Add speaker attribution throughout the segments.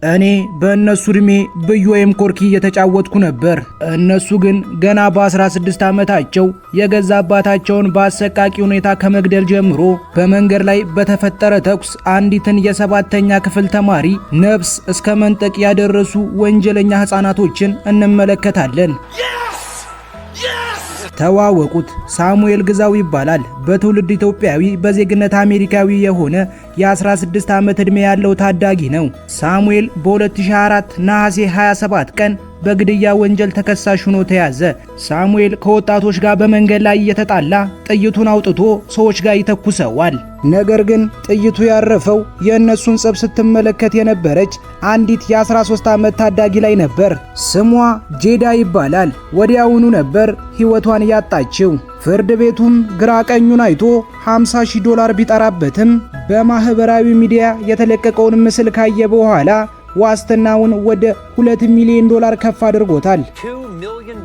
Speaker 1: እኔ በእነሱ እድሜ ብዩ ወይም ኮርኪ እየተጫወትኩ ነበር። እነሱ ግን ገና በ16 ዓመታቸው የገዛ አባታቸውን በአሰቃቂ ሁኔታ ከመግደል ጀምሮ በመንገድ ላይ በተፈጠረ ተኩስ አንዲትን የ7ኛ ክፍል ተማሪ ነፍስ እስከ መንጠቅ ያደረሱ ወንጀለኛ ሕፃናቶችን እንመለከታለን። ተዋወቁት። ሳሙኤል ግዛው ይባላል። በትውልድ ኢትዮጵያዊ በዜግነት አሜሪካዊ የሆነ የ16 ዓመት ዕድሜ ያለው ታዳጊ ነው። ሳሙኤል በ2004 ነሐሴ 27 ቀን በግድያ ወንጀል ተከሳሽ ሆኖ ተያዘ። ሳሙኤል ከወጣቶች ጋር በመንገድ ላይ እየተጣላ ጥይቱን አውጥቶ ሰዎች ጋር ይተኩሰዋል። ነገር ግን ጥይቱ ያረፈው የእነሱን ጸብ ስትመለከት የነበረች አንዲት የ13 ዓመት ታዳጊ ላይ ነበር። ስሟ ጄዳ ይባላል። ወዲያውኑ ነበር ሕይወቷን ያጣችው። ፍርድ ቤቱም ግራ ቀኙን አይቶ $50,000 ቢጠራበትም በማህበራዊ ሚዲያ የተለቀቀውን ምስል ካየ በኋላ ዋስትናውን ወደ $2 ሚሊዮን ከፍ አድርጎታል።
Speaker 2: $2 million.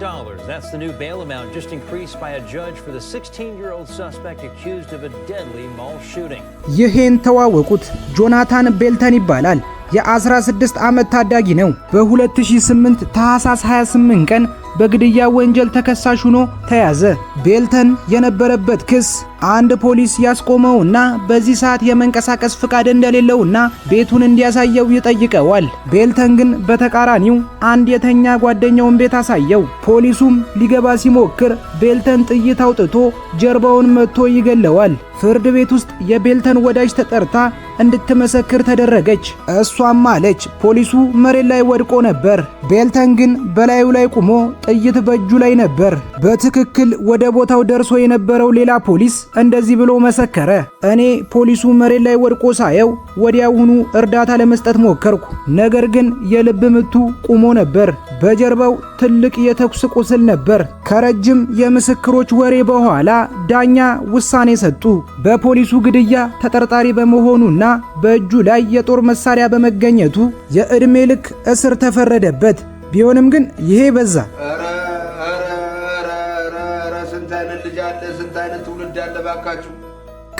Speaker 2: That's the new bail amount, just increased by a judge for the 16-year-old suspect accused of a deadly mall shooting.
Speaker 1: ይሄን ተዋወቁት። ጆናታን ቤልተን ይባላል። የ16 ዓመት ታዳጊ ነው። በ2008 ታህሳስ 28 ቀን በግድያ ወንጀል ተከሳሽ ሆኖ ተያዘ። ቤልተን የነበረበት ክስ አንድ ፖሊስ ያስቆመውና በዚህ ሰዓት የመንቀሳቀስ ፍቃድ እንደሌለውና ቤቱን እንዲያሳየው ይጠይቀዋል። ቤልተን ግን በተቃራኒው አንድ የተኛ ጓደኛውን ቤት አሳየው። ፖሊሱም ሊገባ ሲሞክር ቤልተን ጥይት አውጥቶ ጀርባውን መትቶ ይገለዋል። ፍርድ ቤት ውስጥ የቤልተን ወዳጅ ተጠርታ እንድትመሰክር ተደረገች። እሷም አለች ፖሊሱ መሬት ላይ ወድቆ ነበር፣ ቤልተን ግን በላዩ ላይ ቆሞ ጥይት በእጁ ላይ ነበር። በትክክል ወደ ቦታው ደርሶ የነበረው ሌላ ፖሊስ እንደዚህ ብሎ መሰከረ። እኔ ፖሊሱ መሬት ላይ ወድቆ ሳየው ወዲያውኑ እርዳታ ለመስጠት ሞከርኩ፣ ነገር ግን የልብ ምቱ ቆሞ ነበር። በጀርባው ትልቅ የተኩስ ቁስል ነበር። ከረጅም የምስክሮች ወሬ በኋላ ዳኛ ውሳኔ ሰጡ። በፖሊሱ ግድያ ተጠርጣሪ በመሆኑና በእጁ ላይ የጦር መሳሪያ በመገኘቱ የዕድሜ ልክ እስር ተፈረደበት። ቢሆንም ግን ይሄ በዛ።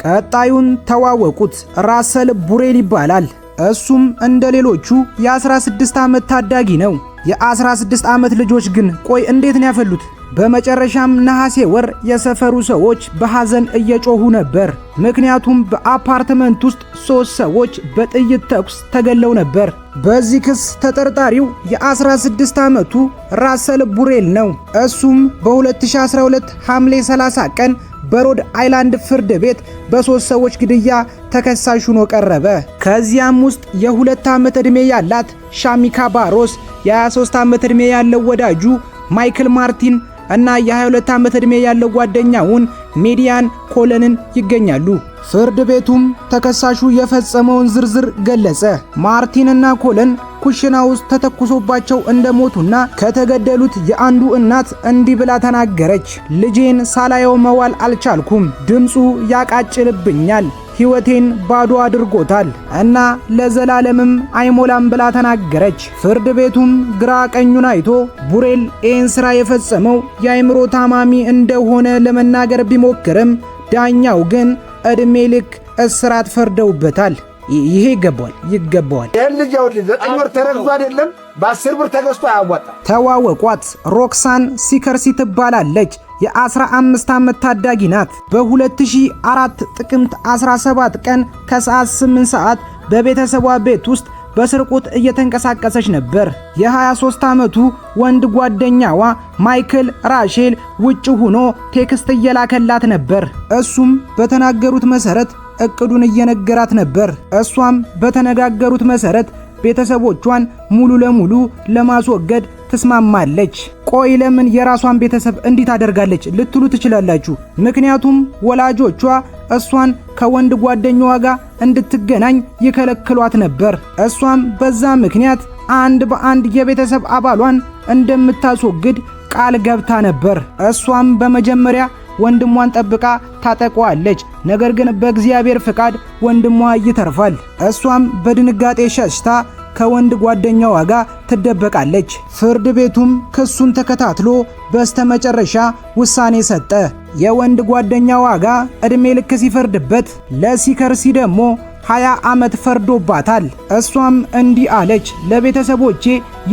Speaker 1: ቀጣዩን ተዋወቁት። ራሰል ቡሬል ይባላል። እሱም እንደ ሌሎቹ የ16 ዓመት ታዳጊ ነው። የ16 ዓመት ልጆች ግን ቆይ እንዴት ነው ያፈሉት? በመጨረሻም ነሐሴ ወር የሰፈሩ ሰዎች በሐዘን እየጮሁ ነበር። ምክንያቱም በአፓርትመንት ውስጥ 3 ሰዎች በጥይት ተኩስ ተገለው ነበር። በዚህ ክስ ተጠርጣሪው የ16 ዓመቱ ራሰል ቡሬል ነው። እሱም በ2012 ሐምሌ 30 ቀን በሮድ አይላንድ ፍርድ ቤት በ3 ሰዎች ግድያ ተከሳሽ ሆኖ ቀረበ። ከዚያም ውስጥ የ2 ዓመት ዕድሜ ያላት ሻሚካ ባሮስ፣ የ23 ዓመት ዕድሜ ያለው ወዳጁ ማይክል ማርቲን እና የ22 ዓመት ዕድሜ ያለው ጓደኛውን ሜዲያን ኮለንን ይገኛሉ። ፍርድ ቤቱም ተከሳሹ የፈጸመውን ዝርዝር ገለጸ። ማርቲንና ኮለን ኩሽና ውስጥ ተተኩሶባቸው እንደሞቱና ከተገደሉት የአንዱ እናት እንዲህ ብላ ተናገረች። ልጄን ሳላየው መዋል አልቻልኩም። ድምፁ ያቃጭልብኛል፣ ሕይወቴን ባዶ አድርጎታል እና ለዘላለምም አይሞላም ብላ ተናገረች። ፍርድ ቤቱም ግራ ቀኙን አይቶ ቡሬል ይህን ሥራ የፈጸመው የአእምሮ ታማሚ እንደሆነ ለመናገር ቢሞክርም ዳኛው ግን ዕድሜ ልክ እስራት ፈርደውበታል። ይሄ ይገባዋል።
Speaker 3: ይሄን ልጅ ያው 9 ወር ተረግዞ አይደለም በ10 ብር ተገዝቶ አያዋጣም።
Speaker 1: ተዋወቋት። ሮክሳን ሲከርሲ ትባላለች። የ15 ዓመት ታዳጊ ናት። በ2004 ጥቅምት 17 ቀን ከሰዓት 8 ሰዓት በቤተሰቧ ቤት ውስጥ በስርቆት እየተንቀሳቀሰች ነበር። የ23 ዓመቱ ወንድ ጓደኛዋ ማይክል ራሼል ውጭ ሆኖ ቴክስት እየላከላት ነበር። እሱም በተናገሩት መሰረት እቅዱን እየነገራት ነበር። እሷም በተነጋገሩት መሰረት ቤተሰቦቿን ሙሉ ለሙሉ ለማስወገድ ተስማማለች። ቆይ ለምን የራሷን ቤተሰብ እንዲህ ታደርጋለች ልትሉ ትችላላችሁ። ምክንያቱም ወላጆቿ እሷን ከወንድ ጓደኛዋ ጋር እንድትገናኝ ይከለክሏት ነበር። እሷም በዛ ምክንያት አንድ በአንድ የቤተሰብ አባሏን እንደምታስወግድ ቃል ገብታ ነበር። እሷም በመጀመሪያ ወንድሟን ጠብቃ ታጠቋለች። ነገር ግን በእግዚአብሔር ፍቃድ ወንድሟ ይተርፋል። እሷም በድንጋጤ ሸሽታ ከወንድ ጓደኛዋ ጋር ትደበቃለች። ፍርድ ቤቱም ክሱን ተከታትሎ በስተመጨረሻ ውሳኔ ሰጠ። የወንድ ጓደኛዋ ጋር ዕድሜ ልክ ሲፈርድበት፣ ለሲከርሲ ደግሞ 20 ዓመት ፈርዶባታል። እሷም እንዲህ አለች፣ ለቤተሰቦቼ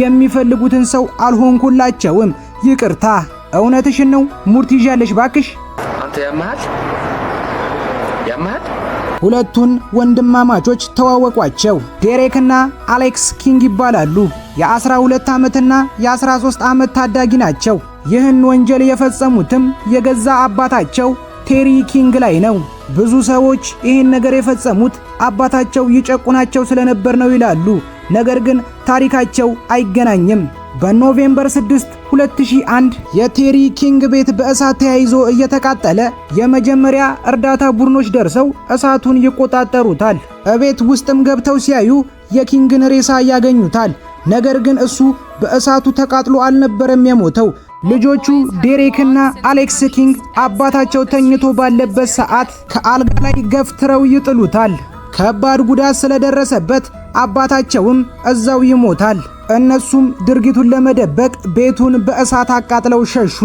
Speaker 1: የሚፈልጉትን ሰው አልሆንኩላቸውም፣ ይቅርታ። እውነትሽን ነው፣ ሙድ ትይዣለሽ ባክሽ።
Speaker 4: አንተ ያማል።
Speaker 1: ሁለቱን ወንድማማቾች ተዋወቋቸው። ዴሬክና አሌክስ ኪንግ ይባላሉ። የ12 ዓመትና የ13 ዓመት ታዳጊ ናቸው። ይህን ወንጀል የፈጸሙትም የገዛ አባታቸው ቴሪ ኪንግ ላይ ነው። ብዙ ሰዎች ይህን ነገር የፈጸሙት አባታቸው ይጨቁናቸው ስለነበር ነው ይላሉ። ነገር ግን ታሪካቸው አይገናኝም። በኖቬምበር 6 2001 የቴሪ ኪንግ ቤት በእሳት ተያይዞ እየተቃጠለ የመጀመሪያ እርዳታ ቡድኖች ደርሰው እሳቱን ይቆጣጠሩታል። እቤት ውስጥም ገብተው ሲያዩ የኪንግን ሬሳ ያገኙታል። ነገር ግን እሱ በእሳቱ ተቃጥሎ አልነበረም የሞተው። ልጆቹ ዴሬክና አሌክስ ኪንግ አባታቸው ተኝቶ ባለበት ሰዓት ከአልጋ ላይ ገፍትረው ይጥሉታል። ከባድ ጉዳት ስለደረሰበት አባታቸውም እዛው ይሞታል። እነሱም ድርጊቱን ለመደበቅ ቤቱን በእሳት አቃጥለው ሸሹ።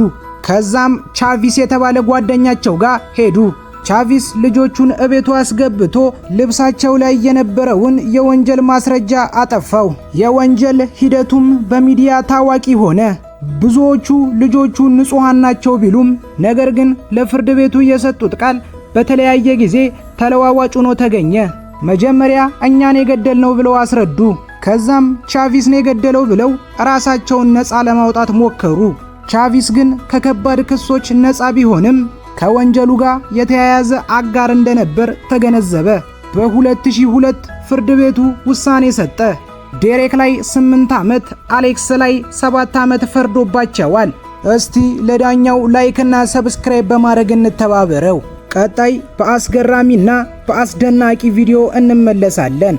Speaker 1: ከዛም ቻቪስ የተባለ ጓደኛቸው ጋር ሄዱ። ቻቪስ ልጆቹን እቤቱ አስገብቶ ልብሳቸው ላይ የነበረውን የወንጀል ማስረጃ አጠፋው። የወንጀል ሂደቱም በሚዲያ ታዋቂ ሆነ። ብዙዎቹ ልጆቹ ንጹሃን ናቸው ቢሉም ነገር ግን ለፍርድ ቤቱ የሰጡት ቃል በተለያየ ጊዜ ተለዋዋጭ ሆኖ ተገኘ። መጀመሪያ እኛን የገደልነው ብለው አስረዱ። ከዛም ቻቪስ ነው የገደለው ብለው ራሳቸውን ነፃ ለማውጣት ሞከሩ። ቻቪስ ግን ከከባድ ክሶች ነፃ ቢሆንም ከወንጀሉ ጋር የተያያዘ አጋር እንደነበር ተገነዘበ። በ2002 ፍርድ ቤቱ ውሳኔ ሰጠ። ዴሬክ ላይ 8 ዓመት፣ አሌክስ ላይ 7 ዓመት ፈርዶባቸዋል። እስቲ ለዳኛው ላይክና ሰብስክራይብ በማድረግ እንተባበረው። ቀጣይ በአስገራሚና በአስደናቂ ቪዲዮ እንመለሳለን።